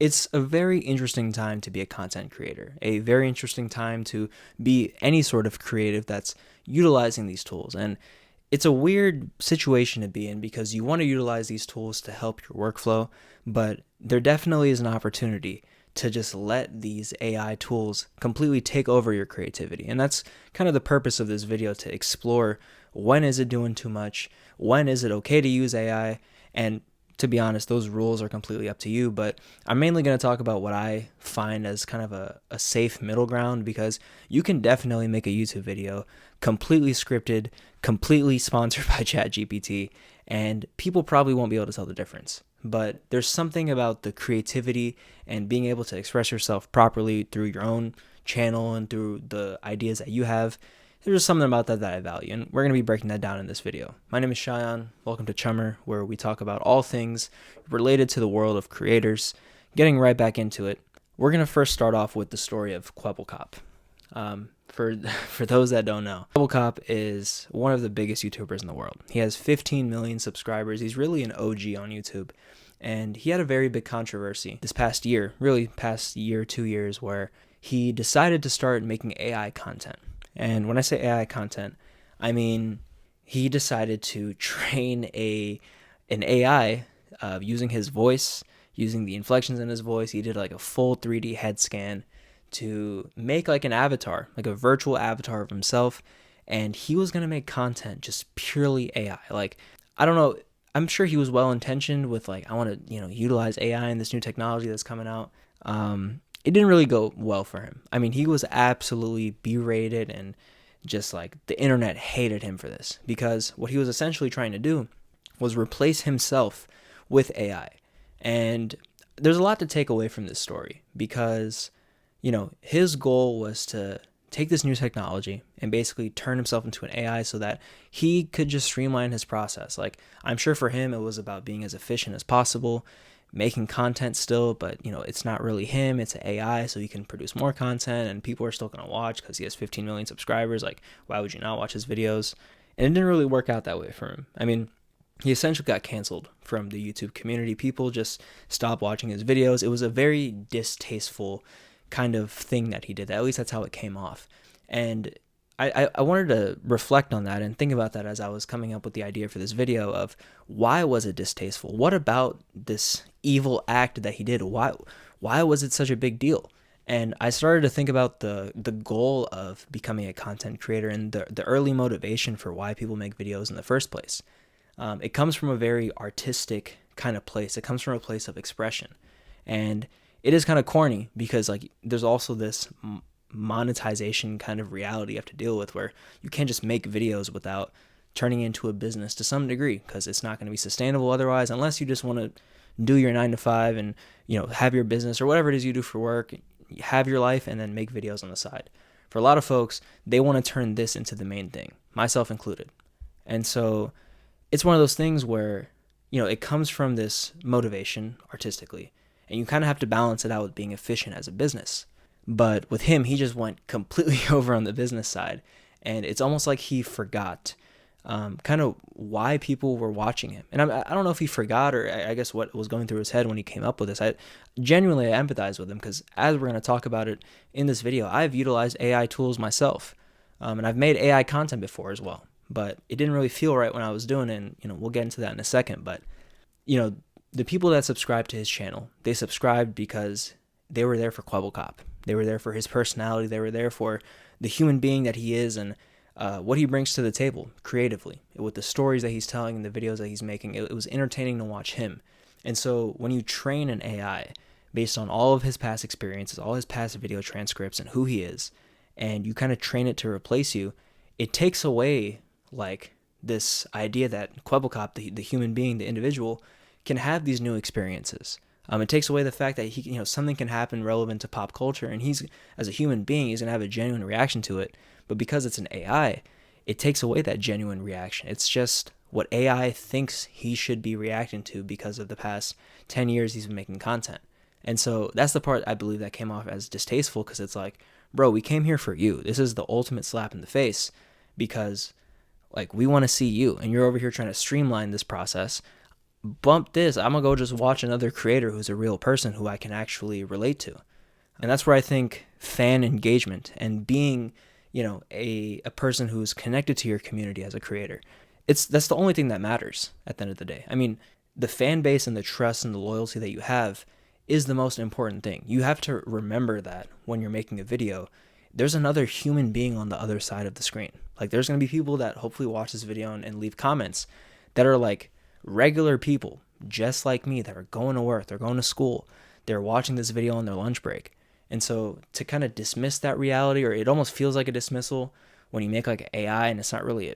It's a very interesting time to be a content creator, a very interesting time to be any sort of creative that's utilizing these tools. And it's a weird situation to be in because you want to utilize these tools to help your workflow, but there definitely is an opportunity to just let these AI tools completely take over your creativity. And that's kind of the purpose of this video, to explore when is it doing too much, when is it okay to use AI, and to be honest, those rules are completely up to you, but I'm mainly going to talk about what I find as kind of a safe middle ground, because you can definitely make a YouTube video completely scripted, completely sponsored by ChatGPT, and people probably won't be able to tell the difference. But there's something about the creativity and being able to express yourself properly through your own channel and through the ideas that you have. There's just something about that I value, and we're going to be breaking that down in this video. My name is Cheyenne. Welcome to Chummer, where we talk about all things related to the world of creators. Getting right back into it, we're going to first start off with the story of Kwebbelkop. For those that don't know, Kwebbelkop is one of the biggest YouTubers in the world. He has 15 million subscribers. He's really an OG on YouTube. And he had a very big controversy this past year, really past year, 2 years, where he decided to start making AI content. And when I say AI content, I mean he decided to train an AI using his voice, using the inflections in his voice. He did like a full 3D head scan to make like an avatar, like a virtual avatar of himself. And he was going to make content just purely AI. Like, I don't know. I'm sure he was well intentioned with like, I want to, utilize AI and this new technology that's coming out. It didn't really go well for him. I mean, he was absolutely berated, and just like the internet hated him for this, because what he was essentially trying to do was replace himself with AI. And there's a lot to take away from this story, because, his goal was to take this new technology and basically turn himself into an AI so that he could just streamline his process. Like, I'm sure for him, it was about being as efficient as possible, making content still, but it's not really him, it's an AI, so he can produce more content and people are still going to watch because he has 15 million subscribers. Like, why would you not watch his videos? And it didn't really work out that way for him. I mean, he essentially got canceled from the YouTube community. People just stopped watching his videos. It was a very distasteful kind of thing that he did. At least that's how it came off. And I wanted to reflect on that and think about that as I was coming up with the idea for this video of why was it distasteful? What about this evil act that he did? Why was it such a big deal? And I started to think about the goal of becoming a content creator and the early motivation for why people make videos in the first place. It comes from a very artistic kind of place. It comes from a place of expression. And it is kind of corny because like there's also this monetization kind of reality you have to deal with, where you can't just make videos without turning it into a business to some degree, because it's not going to be sustainable otherwise, unless you just want to do your 9 to 5 and have your business or whatever it is you do for work, have your life, and then make videos on the side. For a lot of folks, they want to turn this into the main thing, myself included. And so it's one of those things where it comes from this motivation artistically, and you kind of have to balance it out with being efficient as a business. But with him, he just went completely over on the business side. And it's almost like he forgot kind of why people were watching him. And I don't know if he forgot, or I guess what was going through his head when he came up with this. I empathize with him, because as we're going to talk about it in this video, I've utilized AI tools myself. And I've made AI content before as well. But it didn't really feel right when I was doing it. And we'll get into that in a second. But, the people that subscribed to his channel, they subscribed because they were there for Kwebbelkop. They were there for his personality. They were there for the human being that he is, and what he brings to the table creatively, with the stories that he's telling and the videos that he's making. It was entertaining to watch him. And so when you train an AI based on all of his past experiences, all his past video transcripts, and who he is, and you kind of train it to replace you, it takes away like this idea that Kwebbelkop, the human being, the individual, can have these new experiences. It takes away the fact that he, something can happen relevant to pop culture, and he's, as a human being, he's gonna have a genuine reaction to it. But because it's an AI, it takes away that genuine reaction. It's just what AI thinks he should be reacting to because of the past 10 years he's been making content. And so that's the part I believe that came off as distasteful, because it's like, bro, we came here for you. This is the ultimate slap in the face, because like we want to see you, and you're over here trying to streamline this process. bump this. I'm gonna go just watch another creator who's a real person who I can actually relate to. And that's where I think fan engagement and being, a person who's connected to your community as a creator, that's the only thing that matters at the end of the day. I mean, the fan base and the trust and the loyalty that you have is the most important thing. You have to remember that when you're making a video, there's another human being on the other side of the screen. Like, there's going to be people that hopefully watch this video and leave comments that are like regular people, just like me, that are going to work, they're going to school, they're watching this video on their lunch break. And so to kind of dismiss that reality, or it almost feels like a dismissal when you make like AI and it's not really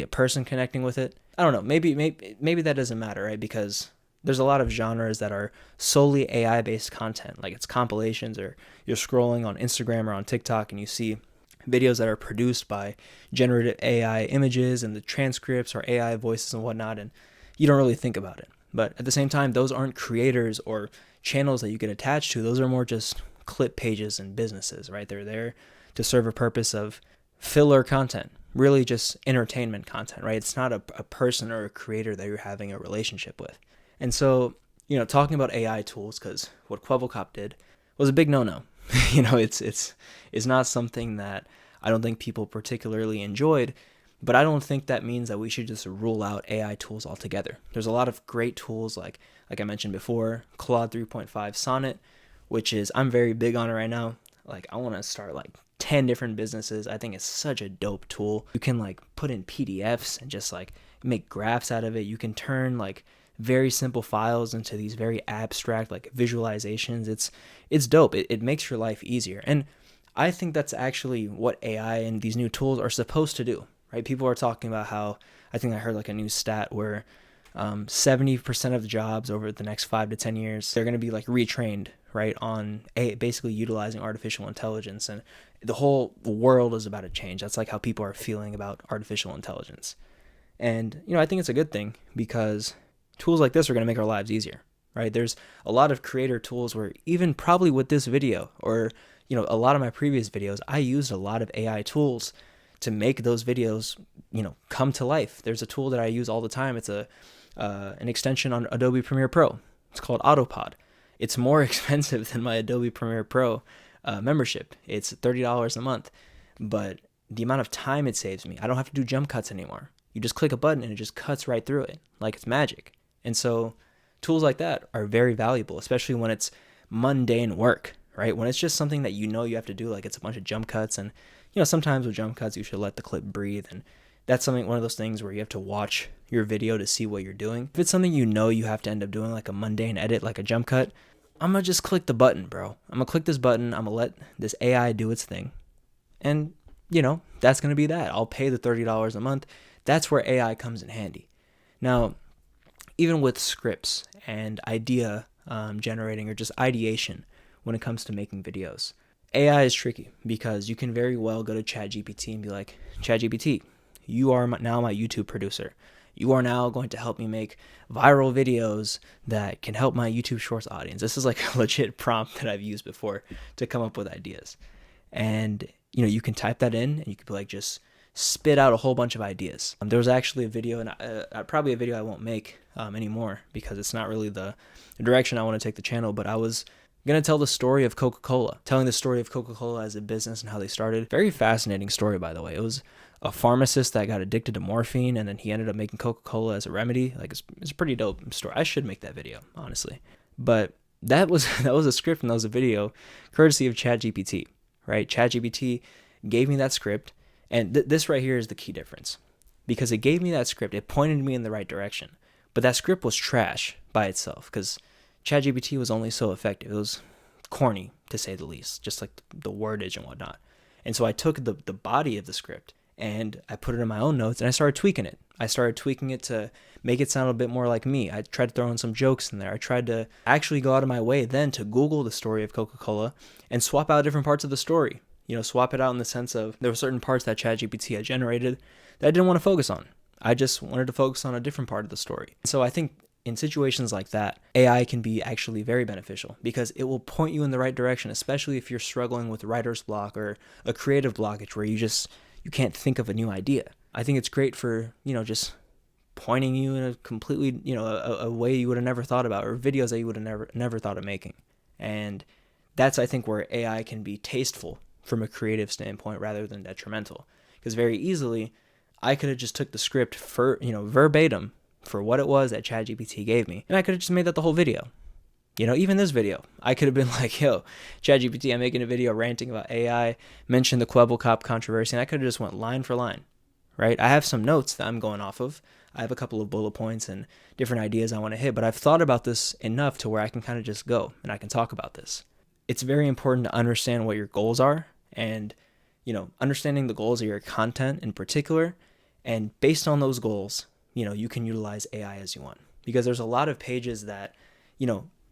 a person connecting with it. I don't know. Maybe that doesn't matter, right? Because there's a lot of genres that are solely AI based content, like it's compilations, or you're scrolling on Instagram or on TikTok and you see videos that are produced by generative AI images and the transcripts or AI voices and whatnot, and you don't really think about it. But at the same time, those aren't creators or channels that you get attached to. Those are more just clip pages and businesses, right? They're there to serve a purpose of filler content, really just entertainment content, right? It's not a person or a creator that you're having a relationship with. And so, talking about AI tools, because what Kwebbelkop did was a big no-no. It's not something that I don't think people particularly enjoyed, but I don't think that means that we should just rule out AI tools altogether. There's a lot of great tools like I mentioned before, Claude 3.5 Sonnet, which is, I'm very big on it right now. Like, I want to start like 10 different businesses. I think it's such a dope tool. You can like put in PDFs and just like make graphs out of it. You can turn like very simple files into these very abstract like visualizations. It's dope. It makes your life easier. And I think that's actually what AI and these new tools are supposed to do, right? People are talking about how, I think I heard like a new stat where 70% of the jobs over the next 5 to 10 years, they're going to be like retrained, right, on basically utilizing artificial intelligence. And the whole world is about to change. That's like how people are feeling about artificial intelligence. And, I think it's a good thing because tools like this are going to make our lives easier, right? There's a lot of creator tools where even probably with this video or, a lot of my previous videos, I used a lot of AI tools to make those videos, come to life. There's a tool that I use all the time. It's an extension on Adobe Premiere Pro. It's called Autopod. It's more expensive than my Adobe Premiere Pro membership. It's $30 a month, but the amount of time it saves me, I don't have to do jump cuts anymore. You just click a button and it just cuts right through it like it's magic. And so tools like that are very valuable, especially when it's mundane work, right? When it's just something that you have to do, like it's a bunch of jump cuts. And, sometimes with jump cuts, you should let the clip breathe. And that's one of those things where you have to watch your video to see what you're doing. If it's something you have to end up doing, like a mundane edit, like a jump cut, I'm going to just click the button, bro. I'm going to click this button. I'm going to let this AI do its thing. And, that's going to be that. I'll pay the $30 a month. That's where AI comes in handy. Now, even with scripts and idea generating or just ideation when it comes to making videos, AI is tricky because you can very well go to ChatGPT and be like, ChatGPT, you are now my YouTube producer. You are now going to help me make viral videos that can help my YouTube Shorts audience. This is like a legit prompt that I've used before to come up with ideas. And, you can type that in and you could be like, just spit out a whole bunch of ideas. There was actually a video, and probably a video I won't make anymore because it's not really the direction I want to take the channel, but I was going to tell the story of Coca-Cola, telling the story of Coca-Cola as a business and how they started. Very fascinating story, by the way. It was a pharmacist that got addicted to morphine, and then he ended up making Coca-Cola as a remedy. Like, it's a pretty dope story. I should make that video, honestly. But that was a script and that was a video courtesy of ChatGPT, right? ChatGPT gave me that script, and this right here is the key difference. Because it gave me that script, it pointed me in the right direction. But that script was trash by itself because ChatGPT was only so effective. It was corny, to say the least, just like the wordage and whatnot. And so I took the body of the script and I put it in my own notes and I started tweaking it. I started tweaking it to make it sound a bit more like me. I tried to throw in some jokes in there. I tried to actually go out of my way then to Google the story of Coca-Cola and swap out different parts of the story. Swap it out in the sense of there were certain parts that ChatGPT had generated that I didn't want to focus on. I just wanted to focus on a different part of the story. So I think in situations like that, AI can be actually very beneficial because it will point you in the right direction, especially if you're struggling with writer's block or a creative blockage where you can't think of a new idea. I think it's great for, just pointing you in a completely, a way you would have never thought about, or videos that you would have never thought of making. And that's, I think, where AI can be tasteful from a creative standpoint rather than detrimental. Because very easily, I could have just took the script for, verbatim for what it was that ChatGPT gave me, and I could have just made that the whole video. Even this video, I could have been like, yo, ChatGPT, I'm making a video ranting about AI, mentioned the Quebble Cop controversy, and I could have just went line for line, right? I have some notes that I'm going off of. I have a couple of bullet points and different ideas I want to hit, but I've thought about this enough to where I can kind of just go and I can talk about this. It's very important to understand what your goals are, and, understanding the goals of your content in particular, and based on those goals, you can utilize AI as you want. Because there's a lot of pages that,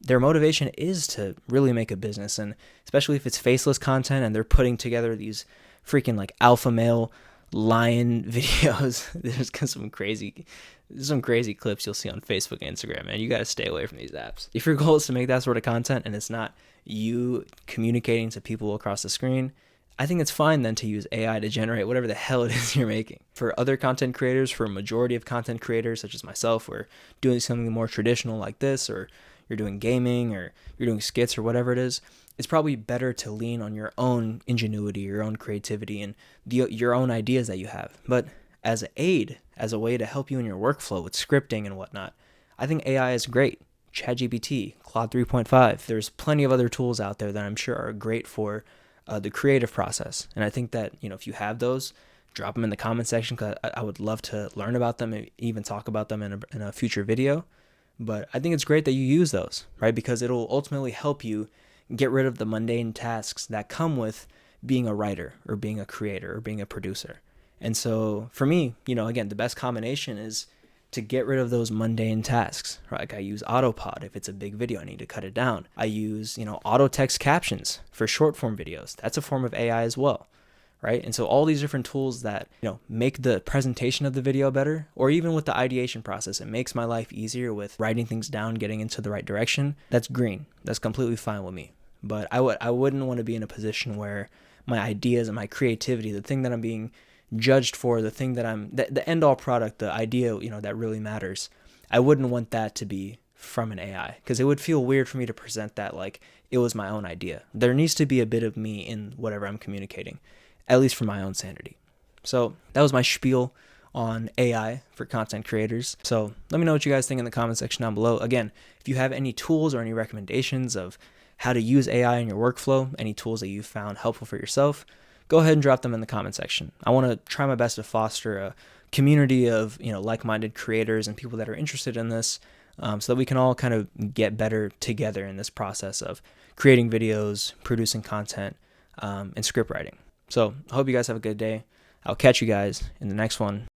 their motivation is to really make a business, and especially if it's faceless content and they're putting together these freaking like alpha male lion videos. There's some crazy clips you'll see on Facebook and Instagram, and you got to stay away from these apps. If your goal is to make that sort of content and it's not you communicating to people across the screen, I think it's fine then to use AI to generate whatever the hell it is you're making. For other content creators, for a majority of content creators such as myself, we're doing something more traditional like this, or you're doing gaming, or you're doing skits, or whatever it is, it's probably better to lean on your own ingenuity, your own creativity, and your own ideas that you have. But as an aid, as a way to help you in your workflow with scripting and whatnot, I think AI is great. ChatGPT, Claude 3.5. There's plenty of other tools out there that I'm sure are great for the creative process. And I think that, if you have those, drop them in the comment section, because I would love to learn about them and even talk about them in a future video. But I think it's great that you use those, right? Because it'll ultimately help you get rid of the mundane tasks that come with being a writer or being a creator or being a producer. And so for me, again, the best combination is to get rid of those mundane tasks. Right? Like I use Autopod. If it's a big video, I need to cut it down. I use, auto text captions for short form videos. That's a form of AI as well. Right? And so all these different tools that, make the presentation of the video better, or even with the ideation process, it makes my life easier with writing things down, getting into the right direction. That's green. That's completely fine with me. But I wouldn't want to be in a position where my ideas and my creativity, the thing that I'm being judged for, the thing that the end all product, the idea, that really matters, I wouldn't want that to be from an AI, because it would feel weird for me to present that like it was my own idea. There needs to be a bit of me in whatever I'm communicating, at least for my own sanity. So that was my spiel on AI for content creators. So let me know what you guys think in the comment section down below. Again, if you have any tools or any recommendations of how to use AI in your workflow, any tools that you've found helpful for yourself, go ahead and drop them in the comment section. I want to try my best to foster a community of like-minded creators and people that are interested in this, so that we can all kind of get better together in this process of creating videos, producing content, and script writing. So I hope you guys have a good day. I'll catch you guys in the next one.